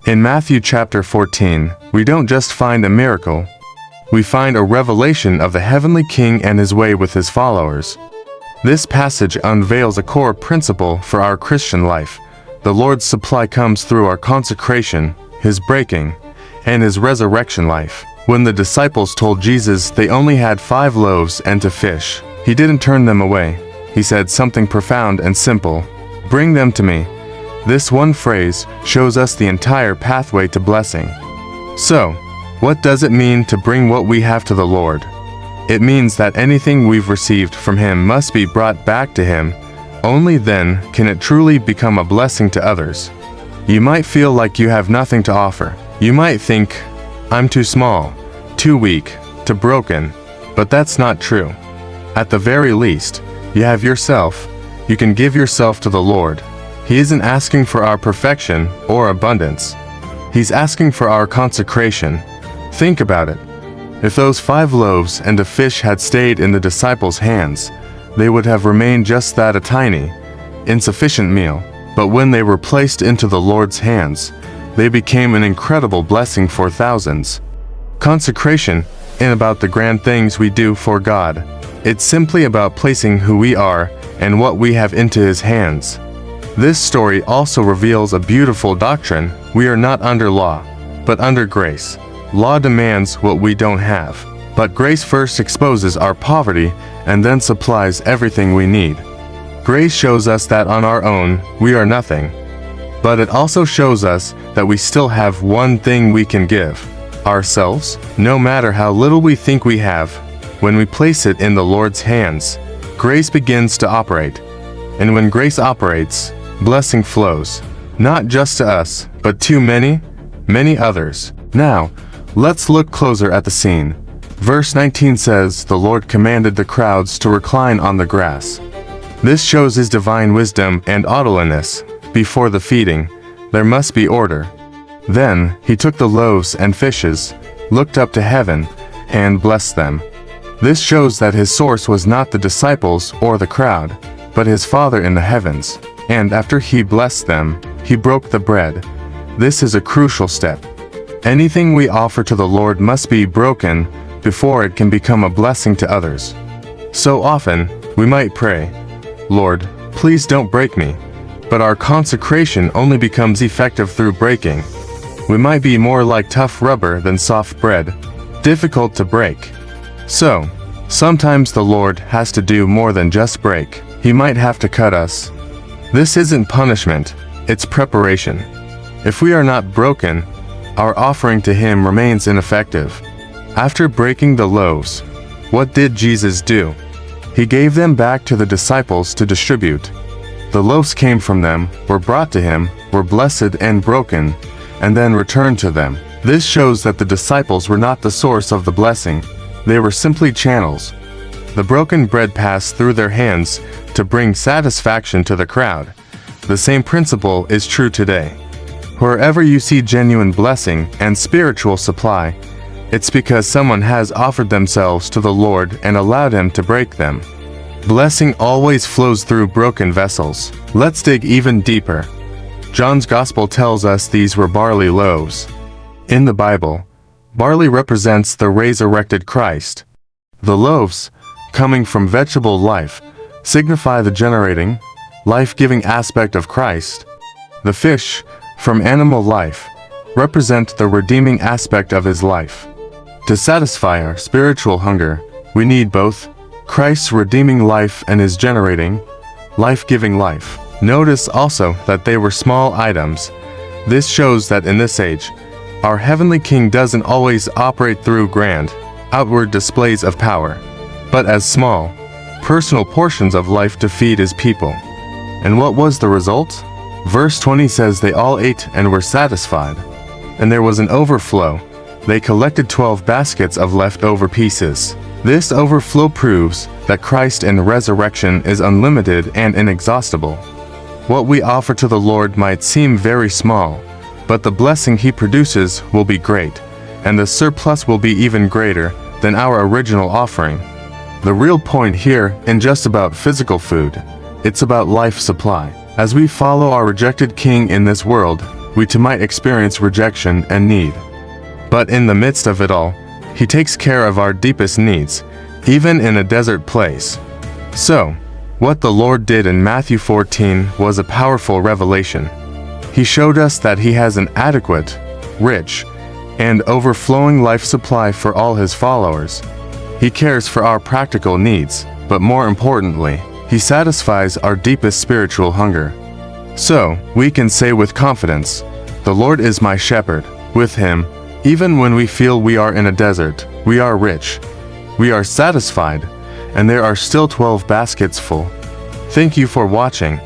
In Matthew chapter 14, we don't just find a miracle, we find a revelation of the heavenly King and his way with his followers. This passage unveils a core principle for our Christian life. The Lord's supply comes through our consecration, his breaking, and his resurrection life. When the disciples told Jesus they only had 5 loaves and 2 fish, he didn't turn them away. He said something profound and simple: "Bring them to me." This one phrase shows us the entire pathway to blessing. So, what does it mean to bring what we have to the Lord? It means that anything we've received from him must be brought back to him. Only then can it truly become a blessing to others. You might feel like you have nothing to offer. You might think, "I'm too small, too weak, too broken," but that's not true. At the very least, you have yourself. You can give yourself to the Lord. He isn't asking for our perfection or abundance. He's asking for our consecration. Think about it. If those 5 loaves and a fish had stayed in the disciples' hands, they would have remained just that, a tiny, insufficient meal. But when they were placed into the Lord's hands, they became an incredible blessing for thousands. Consecration isn't about the grand things we do for God. It's simply about placing who we are and what we have into his hands. This story also reveals a beautiful doctrine. We are not under law, but under grace. Law demands what we don't have, but grace first exposes our poverty and then supplies everything we need. Grace shows us that on our own, we are nothing. But it also shows us that we still have one thing we can give: ourselves. No matter how little we think we have, when we place it in the Lord's hands, grace begins to operate. And when grace operates, blessing flows, not just to us, but to many, many others. Now, let's look closer at the scene. Verse 19 says, "The Lord commanded the crowds to recline on the grass." This shows his divine wisdom and orderliness. Before the feeding, there must be order. Then, he took the loaves and fishes, looked up to heaven, and blessed them. This shows that his source was not the disciples or the crowd, but his Father in the heavens. And after he blessed them, he broke the bread. This is a crucial step. Anything we offer to the Lord must be broken before it can become a blessing to others. So often, we might pray, "Lord, please don't break me." But our consecration only becomes effective through breaking. We might be more like tough rubber than soft bread, difficult to break. So, sometimes the Lord has to do more than just break. He might have to cut us. This isn't punishment, it's preparation. If we are not broken, our offering to him remains ineffective. After breaking the loaves, what did Jesus do? He gave them back to the disciples to distribute. The loaves came from them, were brought to him, were blessed and broken, and then returned to them. This shows that the disciples were not the source of the blessing. They were simply channels. The broken bread passed through their hands to bring satisfaction to the crowd. The same principle is true today. Wherever you see genuine blessing and spiritual supply, it's because someone has offered themselves to the Lord and allowed him to break them. Blessing always flows through broken vessels. Let's dig even deeper. John's Gospel tells us these were barley loaves. In the Bible, barley represents the resurrected Christ. The loaves, coming from vegetable life, signify the generating, life-giving aspect of Christ. The fish, from animal life, represent the redeeming aspect of his life. To satisfy our spiritual hunger, we need both Christ's redeeming life and his generating, life-giving life. Notice also that they were small items. This shows that in this age, our heavenly King doesn't always operate through grand, outward displays of power, but as small, personal portions of life to feed his people. And what was the result? Verse 20 says they all ate and were satisfied. And there was an overflow. They collected 12 baskets of leftover pieces. This overflow proves that Christ in resurrection is unlimited and inexhaustible. What we offer to the Lord might seem very small, but the blessing he produces will be great, and the surplus will be even greater than our original offering. The real point here isn't just about physical food, it's about life supply. As we follow our rejected King in this world, we too might experience rejection and need. But in the midst of it all, He takes care of our deepest needs, even in a desert place. So, what the Lord did in Matthew 14 was a powerful revelation. He showed us that He has an adequate, rich, and overflowing life supply for all His followers. He cares for our practical needs, but more importantly, He satisfies our deepest spiritual hunger. So, we can say with confidence, "The Lord is my shepherd." With Him, even when we feel we are in a desert, we are rich, we are satisfied, and there are still 12 baskets full. Thank you for watching.